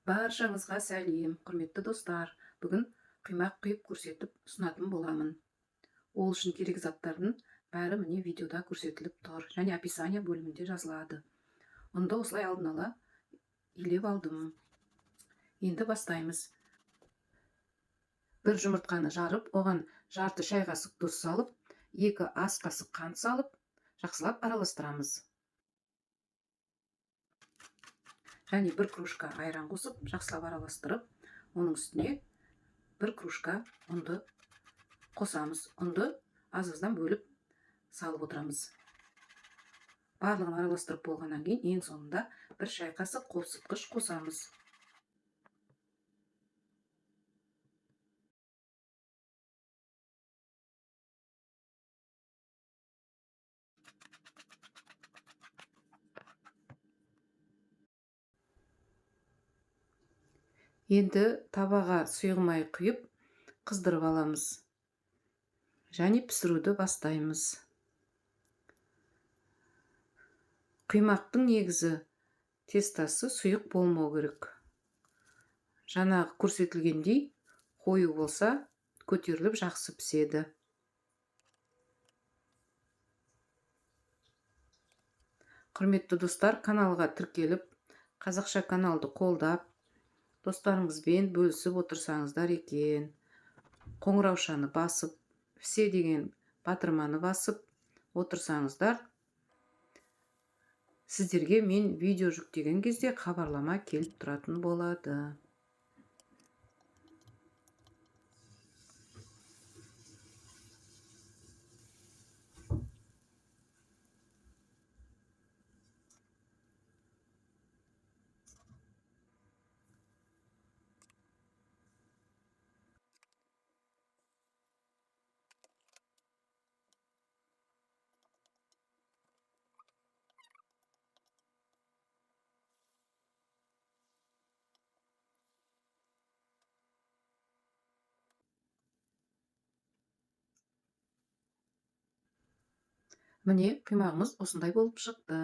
Баршаңызға сәлем, құрметті достар. Бүгін құймақ құйып көрсетіп ұсынатын боламын. Ол үшін керек заттардың бәрі міне видеода көрсетіліп тұр, және описание бөлімінде жазылады. Онда осылай алдын ала илеп алдым. Енді бастаймыз. Бір жұмыртқаны жарып, оған жарты шай қасық тұз салып, 2 ас қасық қант салып, жақсылап араластырамыз. Және 1 кружка айран қосып, жақсылап араластырып, оның үстіне 1 кружка ұнды қосамыз. Ұнды аз-аздан бөліп салып отырамыз. Барлығын араластырып болғаннан кейін, ең соңында 1 шай қасық қосытқыш қосамыз. Енді табаға сұйылмай құйып, қыздырып аламыз. Және пісіруді бастаймыз. Құймақтың негізі тестасы сұйық болмау керек. Жаңағы көрсетілгендей қою болса, көтеріліп жақсы піседі. Құрметті достар, каналға тіркеліп, қазақша каналды қолдап, достарыңызбен бөлісіп отырсаңыздар екен. Қоңыраушаны басып, все деген батырманы басып отырсаңыздар, сіздерге мен видео жүктеген кезде хабарлама келіп тұратын болады. Міне, құймағымыз осындай болып шықты.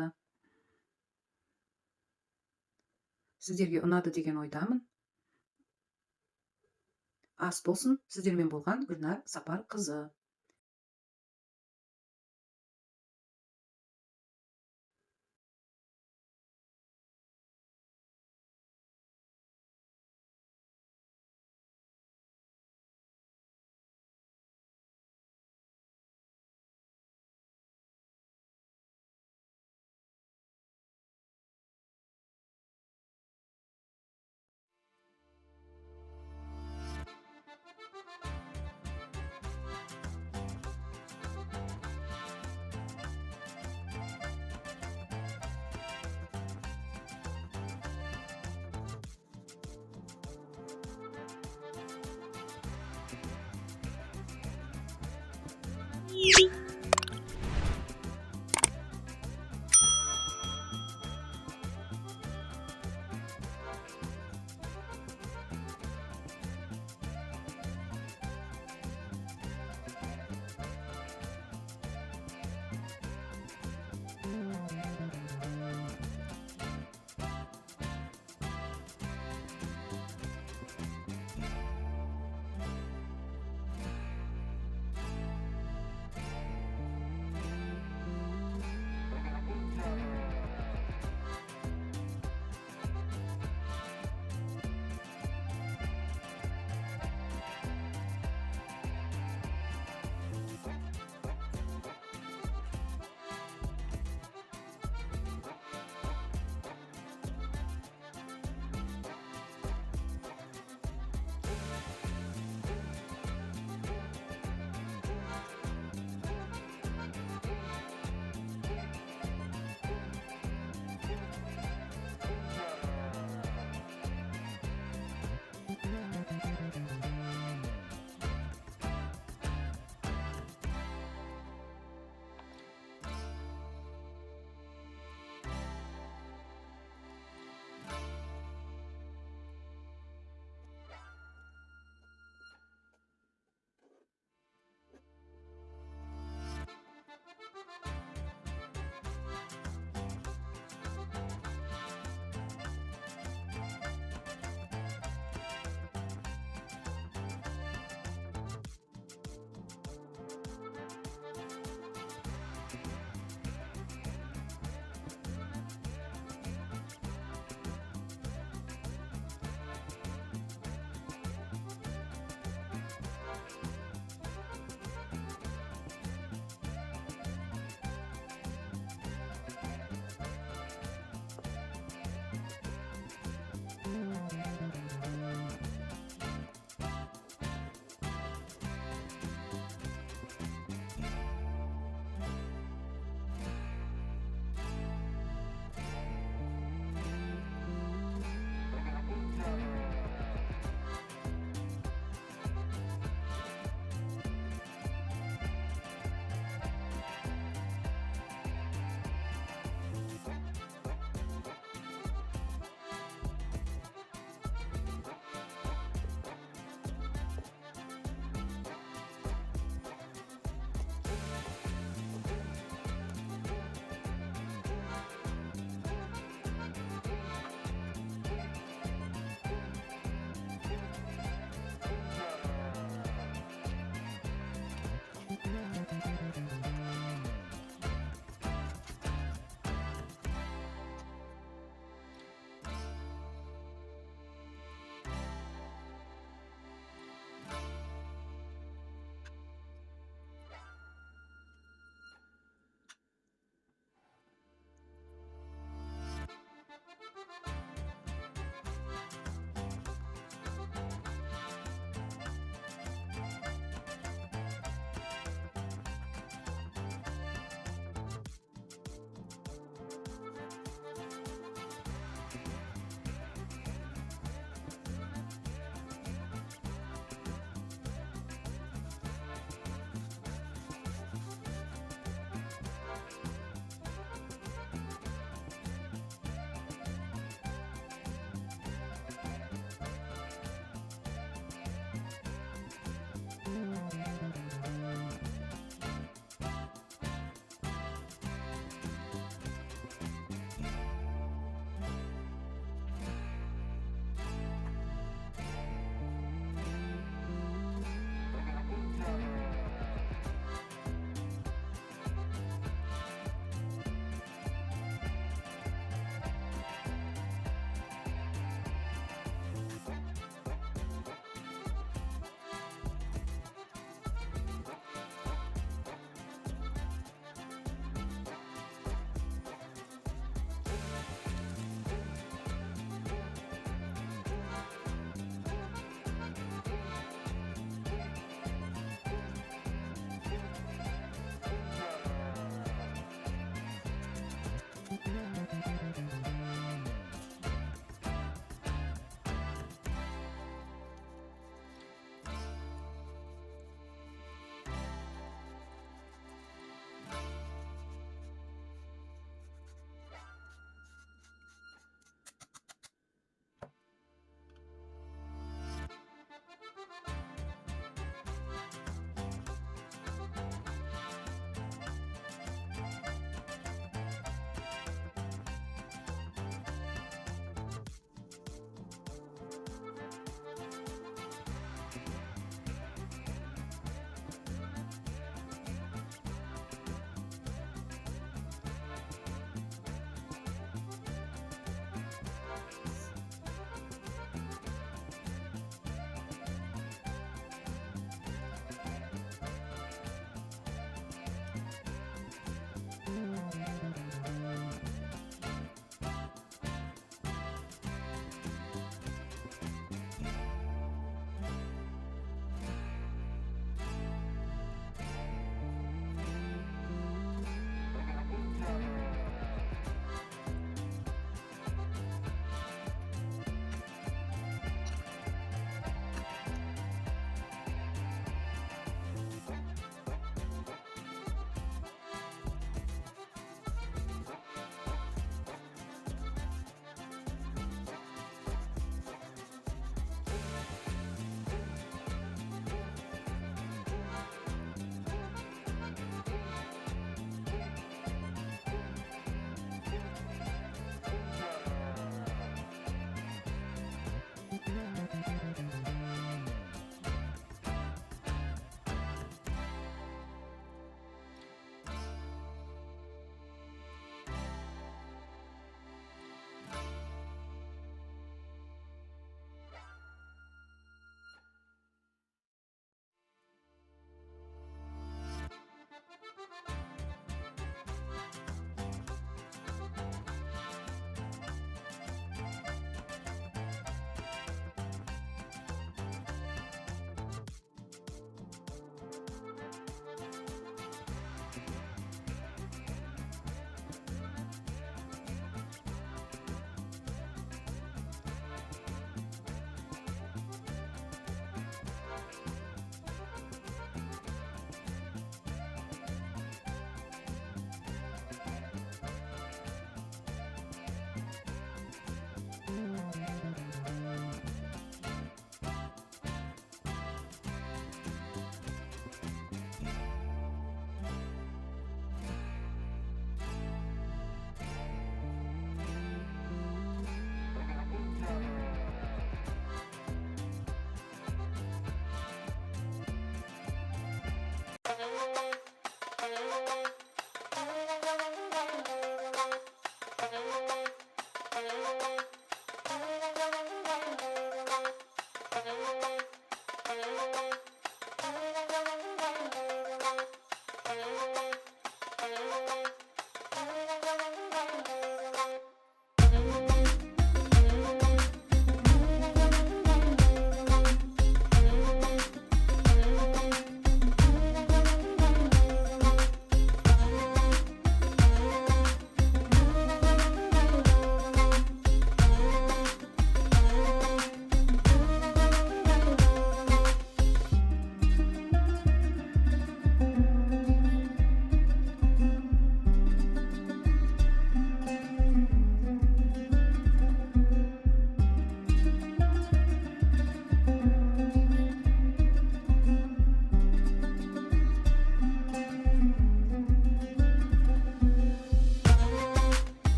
Сіздерге ұнады деген ойдамын. Ас болсын, сіздермен болған Гүлнар Сапарқызы.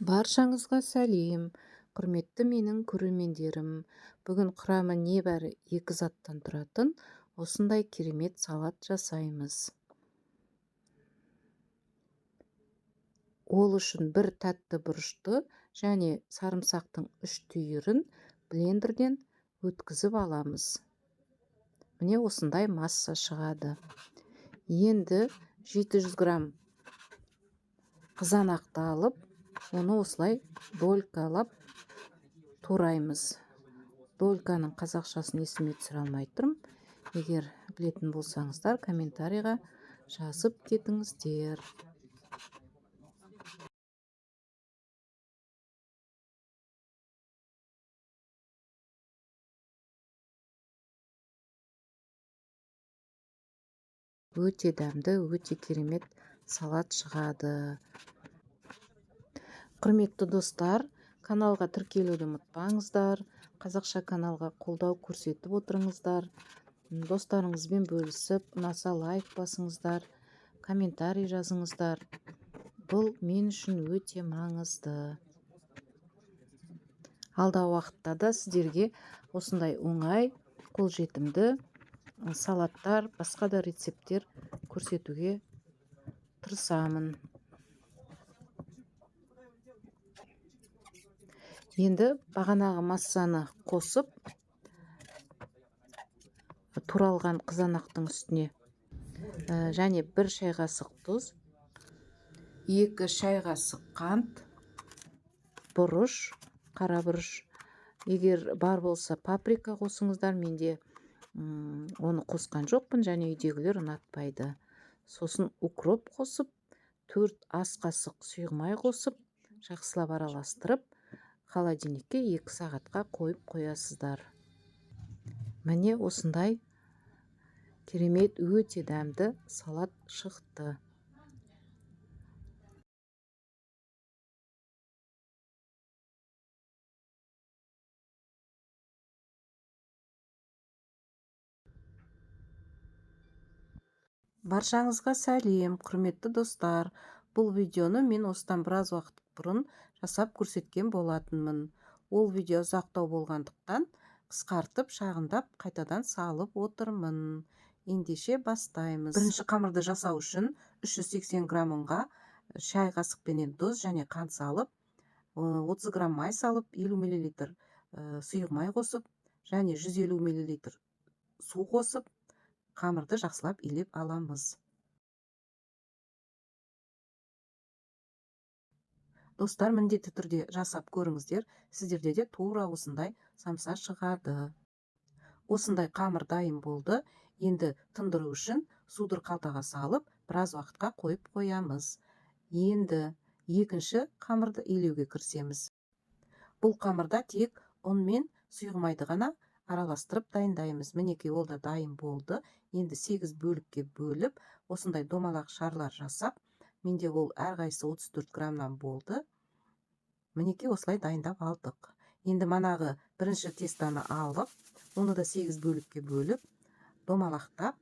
Баршаңызға сәлем, құрметті менің көрермендерім. Бүгін құрамы небәрі 2 заттан тұратын осындай керемет салат жасаймыз. Ол үшін бір тәтті бұрышты және сарымсақтың 3 түйірін блендерден өткізіп аламыз. Міне осындай масса шығады. Енді 700 грамм қызанақты алып, оны осылай долькалап тураймыз. Дольканың қазақшасын есіме түсіре алмай тұрмын. Егер білетін болсаңыздар, комментарийға жазып кетіңіздер. Өте дәмді, өте керемет салат шығады. Құрметті достар, каналға тіркелуді ұмытпаңыздар. Қазақша каналға қолдау көрсетіп отырыңыздар. Достарыңызбен бөлісіп, ұнаса лайк басыңыздар, комментарий жазыңыздар. Бұл мен үшін өте маңызды. Алдағы уақытта да сіздерге осындай оңай, қолжетімді салаттар, басқа да рецепттер көрсетуге тырысамын. Енді бағанағы массаны қосып, туралған қызанақтың үстіне және 1 шай қасық тұз, 2 шай қасық қант, бұрыш, қара бұрыш. Егер бар болса паприка қосыңыздар, менде оны қосқан жоқпын және үйдегілер ұнатпайды. Сосын укроп қосып, 4 ас қасық сұйғымай қосып, жақсылап араластырып, холодильникке 2 сағатқа қойып қоясыздар. Міне осындай керемет, өте дәмді салат шықты. Баршаңызға сәлем, құрметті достар. Бұл видеоны мен осыдан біраз уақыт бұрын жасап көрсеткен болатынмын. Ол видео ұзақтау болғандықтан қысқартып, шағындап, қайтадан салып отырмын. Ендеше бастаймыз. Бірінші қамырды жасау үшін 380 грамм ұнға шай қасықпенен тұз және қант салып, 30 грамм май салып, 50 мл сұйық май қосып, және 150 мл су қосып, қамырды жақсылап илеп аламыз. Достар, міндетті түрде жасап көріңіздер, сіздерде де тура осындай самса шығады. Осындай қамыр дайын болды. Енді тындыру үшін судыр қалтаға салып, біраз уақытқа қойып қоямыз. Енді екінші қамырды илеуге кірісеміз. Бұл қамырда тек ұн мен сұйық майды ғана араластырып дайындаймыз. Мінекей, ол да дайын болды. Енді 8 бөлікке бөліп, осындай домалақ шарлар жасап, менде ол әрқайсысы 34 граммнан болды. Мінекей, осылай дайындап алдық. Енді манағы бірінші тестаны алып, оны да 8 бөлікке бөліп, домалақтап,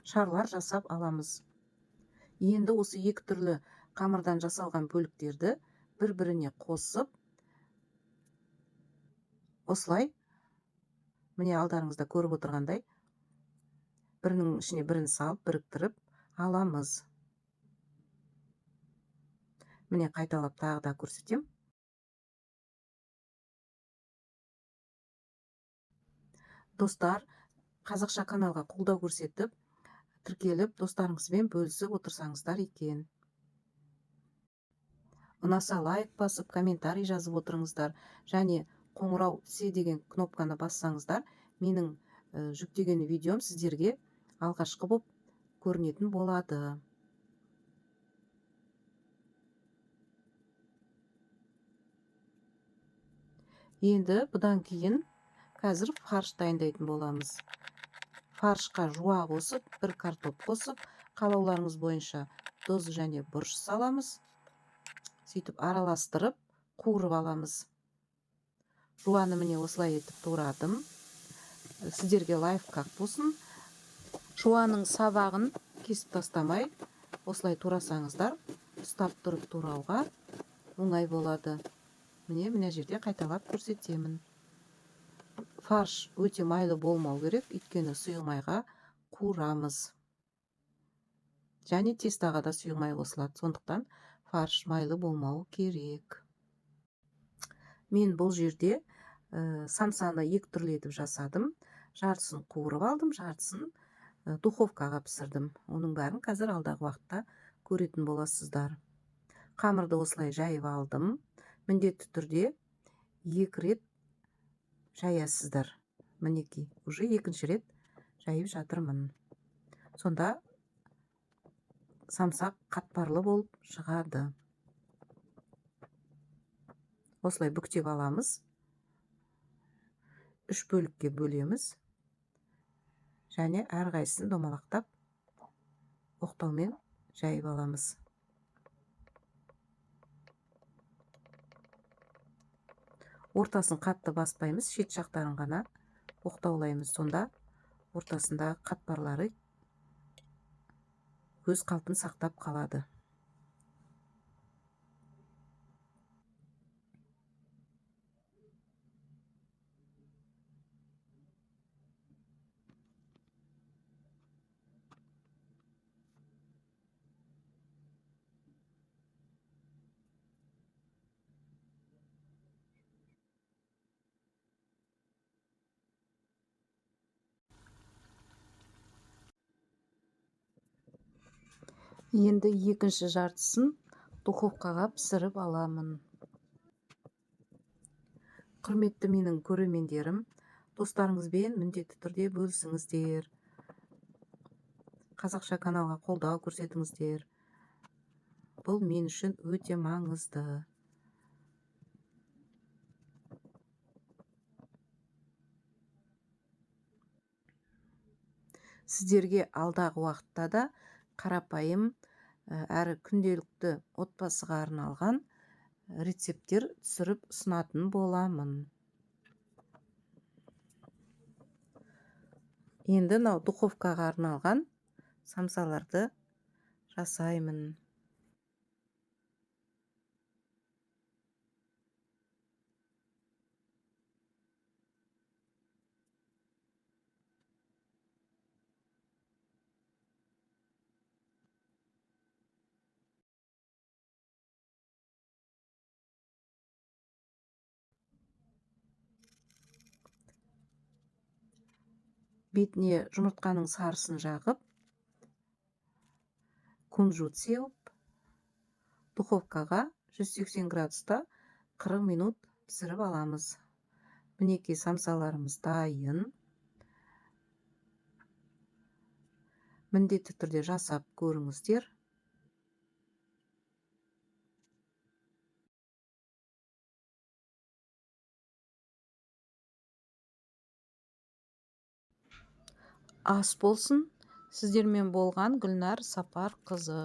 шарлар жасап аламыз. Енді осы 2 түрлі қамырдан жасалған бөліктерді бір-біріне қосып, осылай, міне алдарыңызда көріп отырғандай, бірінің ішіне бірін салып, біріктіріп аламыз. Міне қайталап тағы да көрсетем. Достар, қазақша каналға қолдау көрсетіп, тіркеліп, достарыңызбен бөлісіп отырсаңыздар екен. Ұнаса лайк басып, комментарий жазып отырыңыздар. Және қоңырау се деген кнопканы бассаңыздар, менің жүктеген видеом сіздерге алғашқы болып көрінетін болады. Енді бұдан кейін қазір фарш дайындайтын боламыз. Фаршқа жуа қосып, 1 картоп қосып, қалауларыңыз бойынша тұз және бұрыш саламыз. Сөйтіп араластырып, қуырып аламыз. Жуаны міне осылай етіп турадым. Сіздерге лайфхак болсын. Жуаның сабағын кесіп тастамай, осылай турасаңыздар, ұстап тұрып турауға оңай болады. Міне жерде қайталап көрсетемін. Фарш өте майлы болмау керек, өйткені сұйылмайға қуырамыз. Және тестаға да сұйылмай қосылады. Сондықтан фарш майлы болмауы керек. Мен бұл жерде самсаны екі түрлі етіп жасадым. Жартысын қуырып алдым, жартысын духовкаға пісірдім. Оның бәрін қазір алдағы уақытта көретін боласыздар. Қамырды осылай жайып алдым. Міндетті түрде 2 рет жаясыздар. Мінекей, уже екінші рет жайып жатырмын. Сонда самсақ қатпарлы болып шығады. Осылай бүктеп аламыз. 3 бөлікке бөлеміз. Және әрқайсысын домалақтап оқтаумен жайып аламыз. Ортасын қатты баспаймыз, шет жақтарын ғана оқтаулаймыз. Сонда ортасында қатпарлары өз қалпын сақтап қалады. Енді екінші жартысын духовкаға пісіріп аламын. Құрметті менің көрермендерім, достарыңызбен міндетті түрде бөлісіңіздер. Қазақша каналға қолдау көрсетіңіздер. Бұл мен үшін өте маңызды. Сіздерге алдағы уақытта да қарапайым әрі күнделікті отбасыға арналған рецепттер түсіріп ұсынатын боламын. Енді духовкаға арналған самсаларды жасаймын. Бетіне жұмыртқаның сарысын жағып, кунжут сеуіп, духовкаға 180 градуста 40 минут пісіріп аламыз. Мінекей самсаларымыз дайын. Міндетті түрде жасап көріңіздер. Ас болсын. Сіздермен болған Гүлнар Сапарқызы.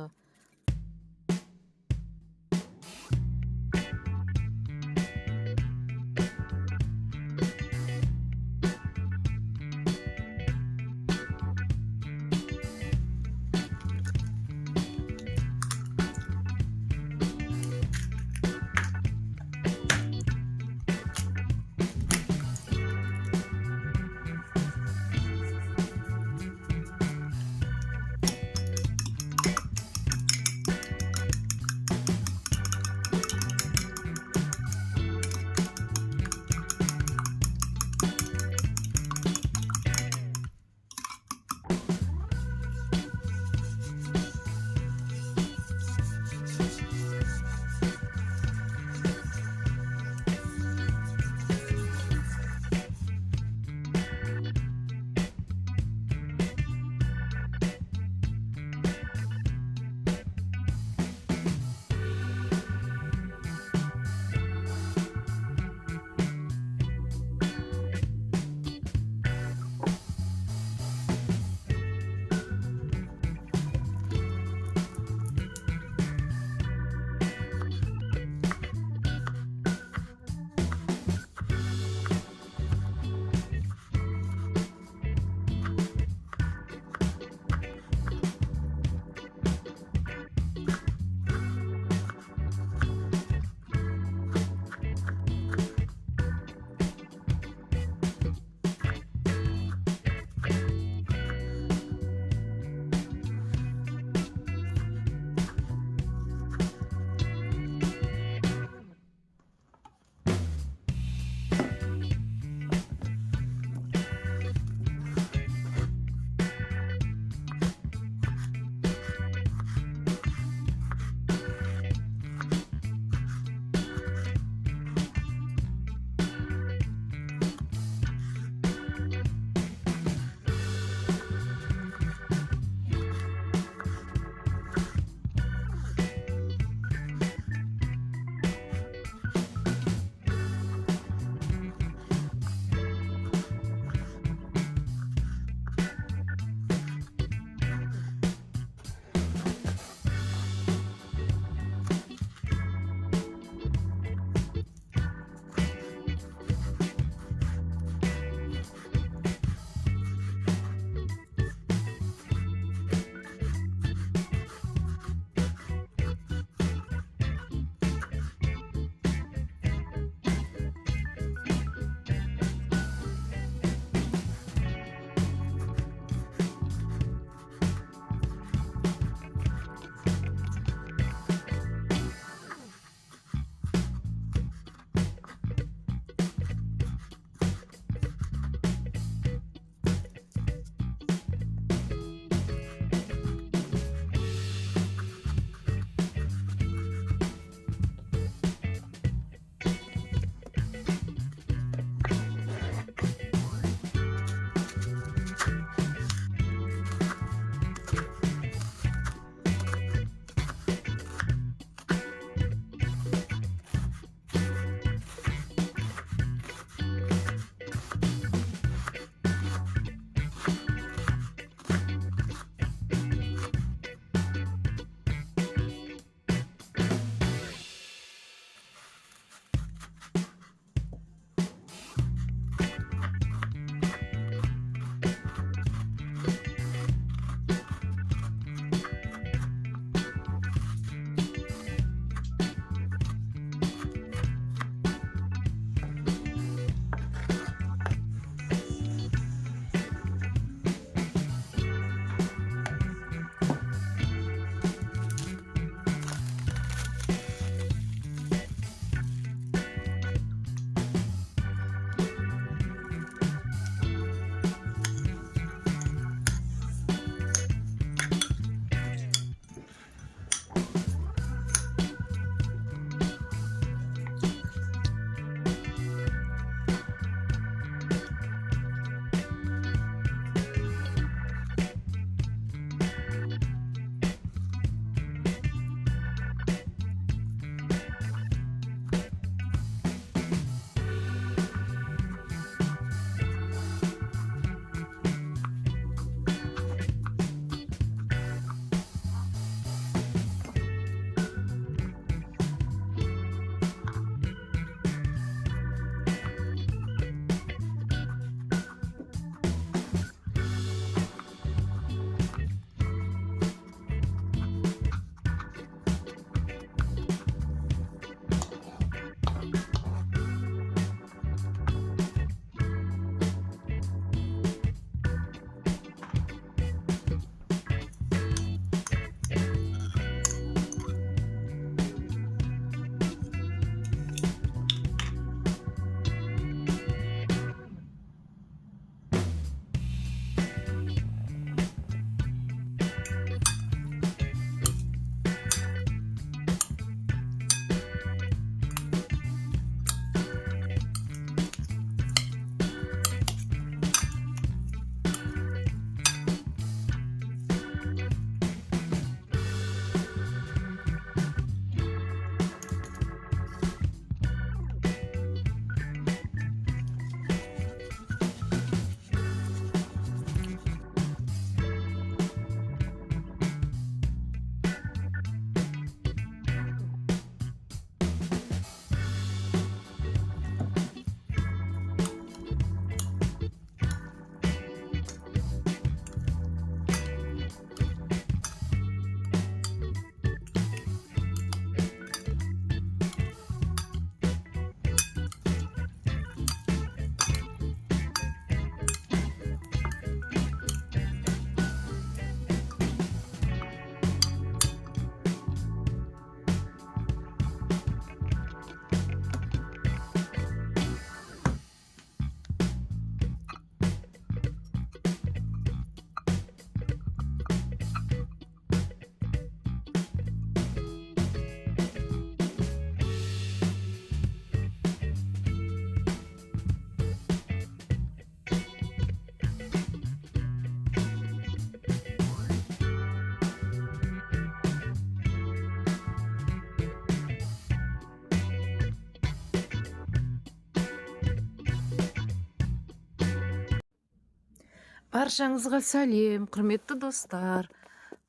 Баршаңызға сәлем, құрметті достар.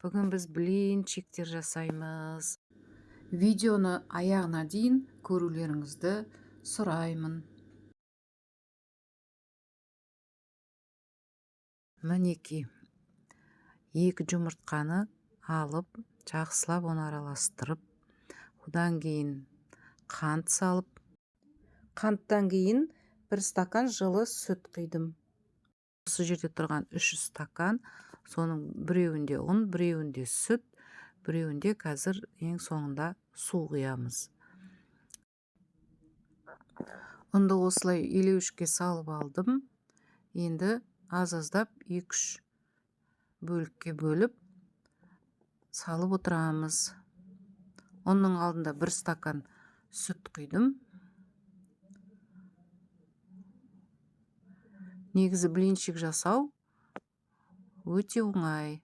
Бүгін біз блинчиктер жасаймыз. Видеоны аяғына дейін көрулеріңізді сұраймын. Мінеки, 2 жұмыртқаны алып, жақсылап оны араластырып, одан кейін қант салып, қанттан кейін 1 стакан жылы сүт құйдым. Осы жерде тұрған 3 стакан, соның біреуінде ұн, біреуінде сүт, біреуінде қазір ең соңында су құямыз. Ұнды осылай елеуішке салып алдым. Енді аз-аздап 2-3 бөлікке бөліп салып отырамыз. Оның алдында 1 стакан сүт құйдым. Негізі блинчик жасау өте оңай.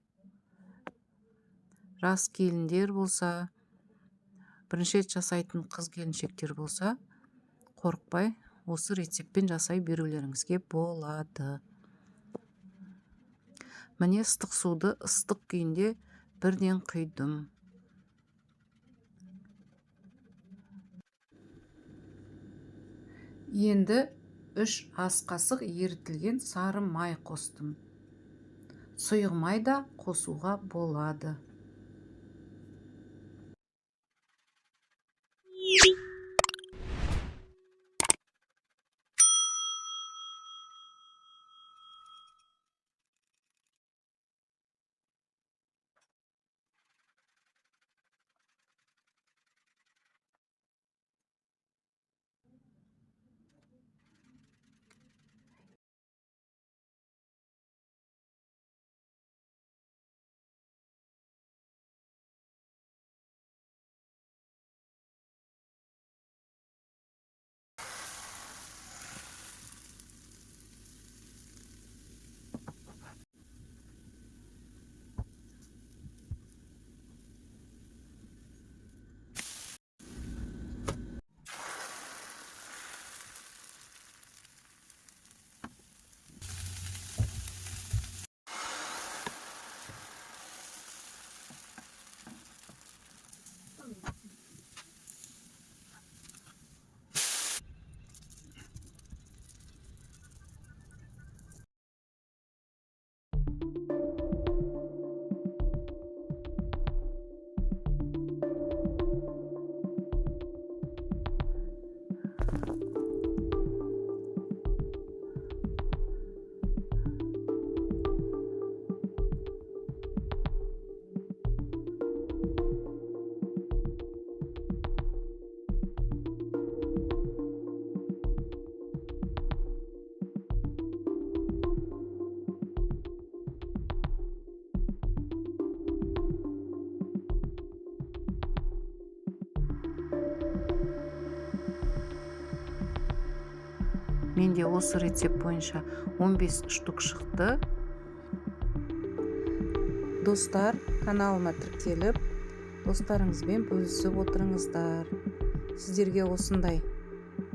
Жас келіндер болса, бірінші рет жасайтын қыз келіншектер болса, қорықпай осы рецептпен жасай берулеріңізге болады. Міне ыстық суды ыстық күйінде бірден құйдым. Енді 3 ас қасық ерітілген сары май қостым. Сұйық май да қосуға болады. Менде осы рецепт бойынша 15 штук шықты. Достар, каналыма тіркеліп, достарыңызбен бөлісіп отырыңыздар. Сіздерге осындай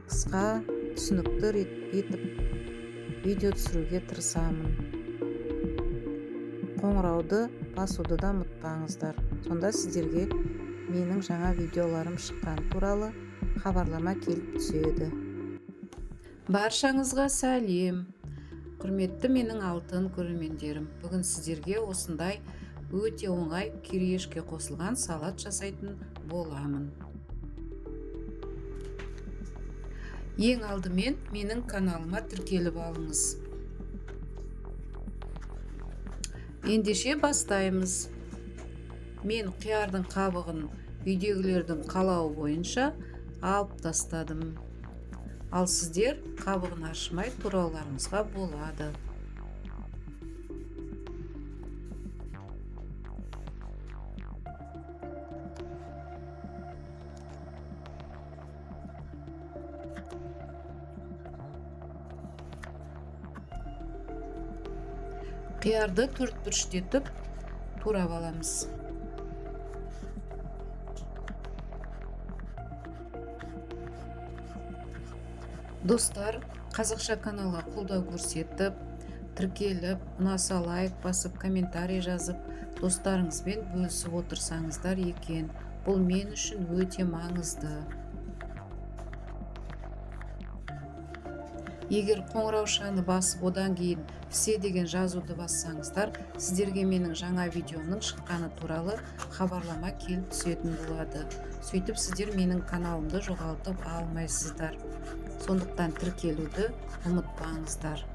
қысқа, түсінікті етіп видео түсіруге тырысамын. Қоңырауды басуды да ұмытпаңыздар. Сонда сіздерге менің жаңа видеоларым шыққан туралы хабарлама келіп түседі. Баршаңызға сәлем. Құрметті менің алтын көрермендерім. Бүгін сіздерге осындай өте оңай кириешке қосылған салат жасайтын боламын. Ең алдымен менің каналыма тіркеліп алыңыз. Ендеше бастаймыз. Мен қиярдың қабығын үйдегілердің қалауы бойынша алып тастадым. Ал сіздер қабығын ашмай турауларыңызға болады. Қиярды төрт бүріштетіп турап аламыз. Достар, қазақша каналға қолдау көрсетіп, тіркеліп, ұнаса лайк басып, комментарий жазып, достарыңызбен бөлісіп отырсаңыздар екен. Бұл мен үшін өте маңызды. Егер қоңыраушаны басып, одан кейін все деген жазуды бассаңыздар, сіздерге менің жаңа видеоның шыққаны туралы хабарлама келіп түсетін болады. Сөйтіп сіздер менің каналымды жоғалтып алмайсыздар. Сондықтан тіркелуді ұмытпаңыздар.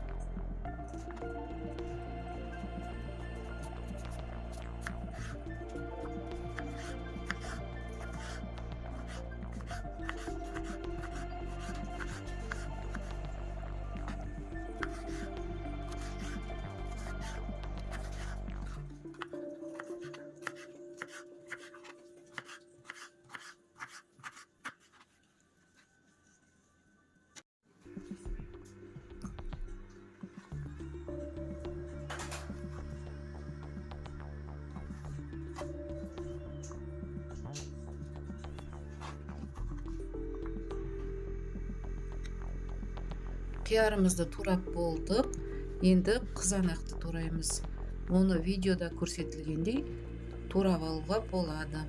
Қиярымызды турап болдық. Енді қызанақты тураймыз. Оны видеода көрсетілгендей турап алуға болады.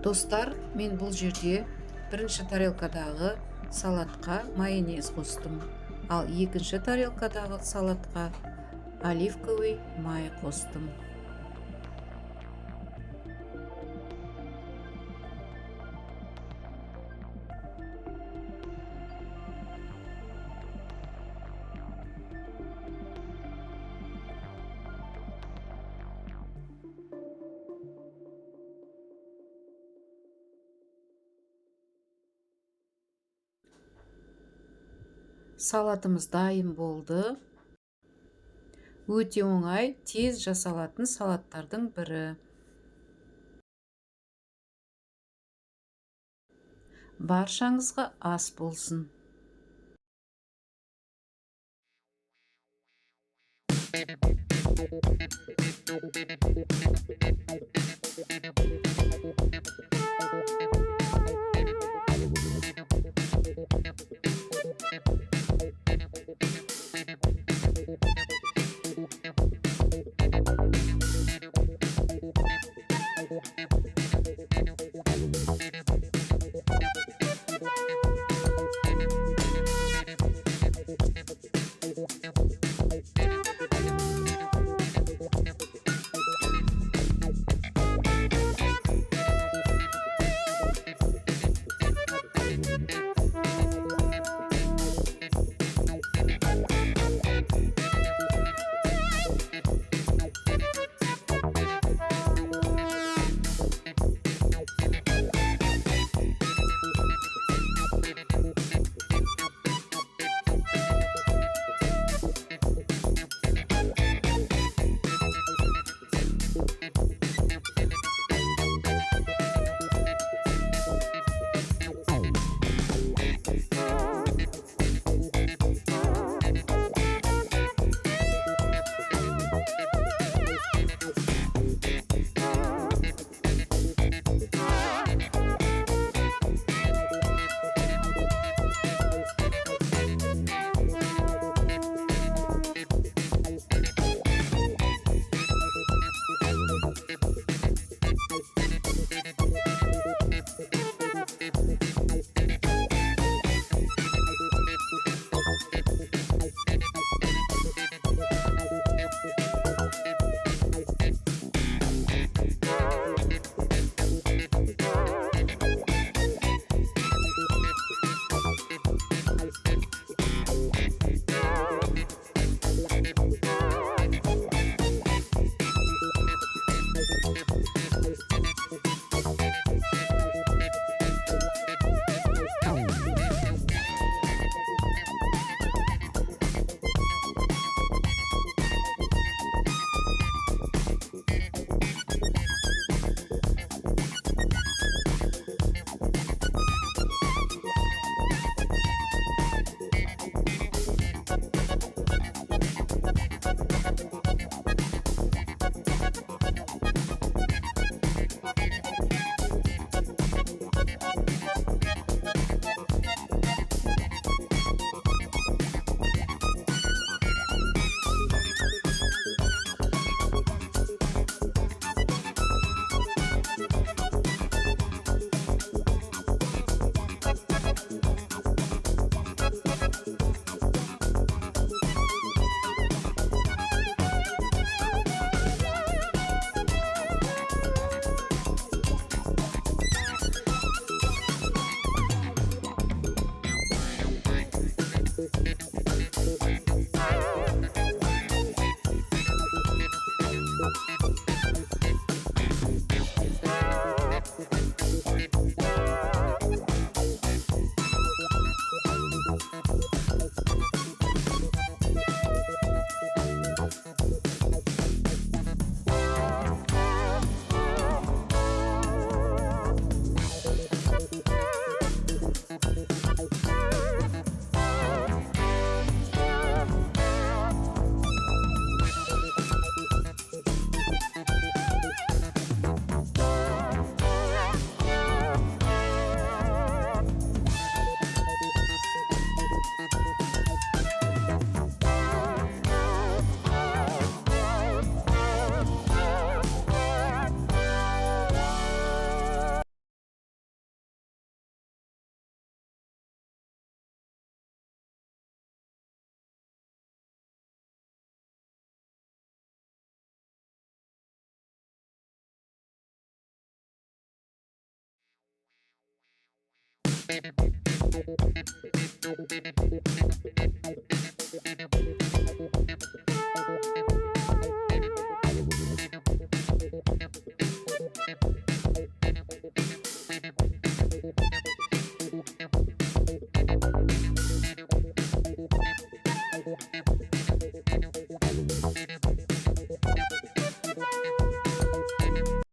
Достар, мен бұл жерде бірінші тарелкадағы салатқа майонез қостым, ал екінші тарелкадағы салатқа оливковый май қостым. Салатымыз дайын болды. Өте оңай, тез жасалатын салаттардың бірі. Баршаңызға ас болсын.